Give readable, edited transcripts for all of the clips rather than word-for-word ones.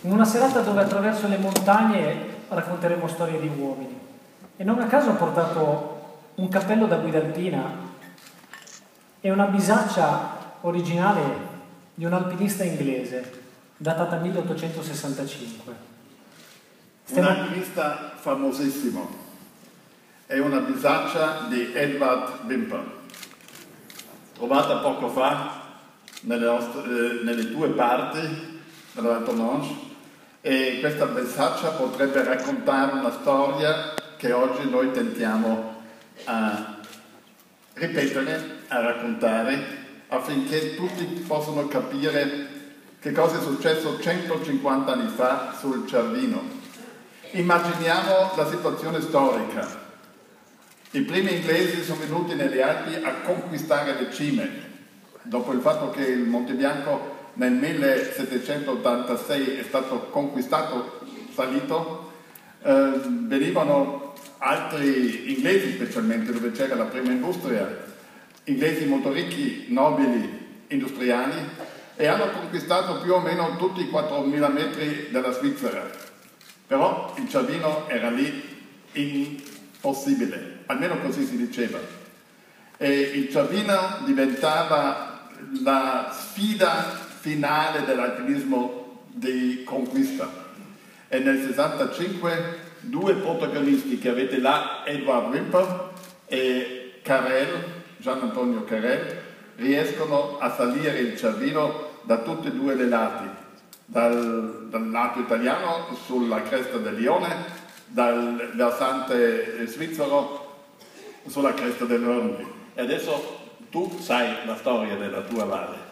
in una serata dove attraverso le montagne racconteremo storie di uomini. E non a caso ho portato un cappello da guida alpina e una bisaccia originale di un alpinista inglese, datata 1865. Un alpinista famosissimo. È una bisaccia di Edward Whymper, trovata poco fa nelle due parti della Val Thorens, e questa bisaccia potrebbe raccontare una storia che oggi noi tentiamo a ripetere, a raccontare, affinché tutti possano capire che cosa è successo 150 anni fa sul Cervino. Immaginiamo la situazione storica. I primi inglesi sono venuti nelle Alpi a conquistare le cime, dopo il fatto che il Monte Bianco nel 1786 è stato conquistato, salito, venivano altri inglesi, specialmente dove c'era la prima industria, inglesi molto ricchi, nobili, industriali, e hanno conquistato più o meno tutti i 4.000 metri della Svizzera. Però il Cervino era lì impossibile, almeno così si diceva. E il Cervino diventava la sfida finale dell'alpinismo di conquista. E nel 65 due protagonisti che avete là, Edward Whymper e Carrel, Gian Antonio Carrel, riescono a salire il Cervino da tutti e due i lati, dal lato italiano sulla cresta del Lione, dal versante svizzero sulla cresta dell'Orni. E adesso tu sai la storia della tua valle.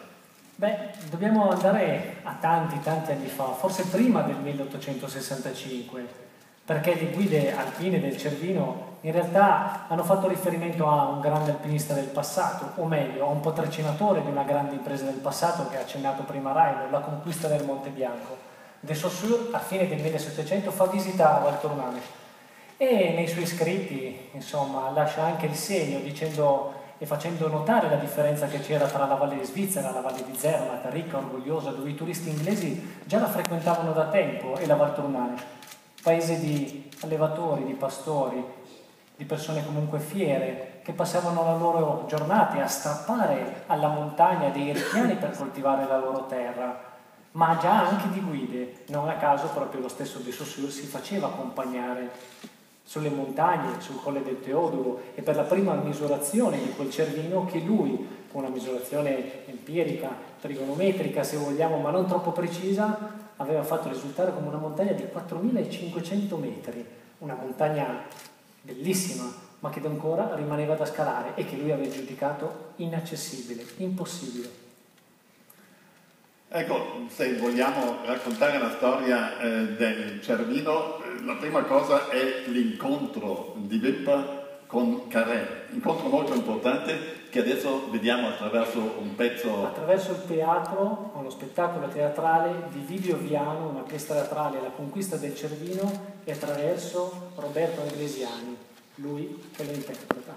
Beh, dobbiamo andare a tanti anni fa, forse prima del 1865, perché le guide alpine del Cervino in realtà hanno fatto riferimento a un grande alpinista del passato, o meglio, a un patrocinatore di una grande impresa del passato che ha accennato prima Rainer, la conquista del Monte Bianco. De Saussure, a fine del 1700, fa visita a Val Thorens e nei suoi scritti, insomma, lascia anche il segno dicendo e facendo notare la differenza che c'era tra la Valle di Svizzera, la Valle di Zermatt, ricca, orgogliosa, dove i turisti inglesi già la frequentavano da tempo, e la Val Thorens, paese di allevatori, di pastori, di persone comunque fiere, che passavano le loro giornate a strappare alla montagna dei ripiani per coltivare la loro terra, ma già anche di guide. Non a caso proprio lo stesso De Saussure si faceva accompagnare sulle montagne, sul Colle del Teodulo, e per la prima misurazione di quel Cervino che lui, con una misurazione empirica, trigonometrica se vogliamo, ma non troppo precisa, aveva fatto risultare come una montagna di 4.500 metri, una montagna bellissima, ma che ancora rimaneva da scalare e che lui aveva giudicato inaccessibile, impossibile. Ecco, se vogliamo raccontare la storia del Cervino, la prima cosa è l'incontro di Whymper con Carrel, incontro molto importante che adesso vediamo attraverso un pezzo. Attraverso il teatro, uno spettacolo teatrale di Livio Viano, una pièce teatrale, La conquista del Cervino, e attraverso Roberto Anglesiani, lui che lo interpreta.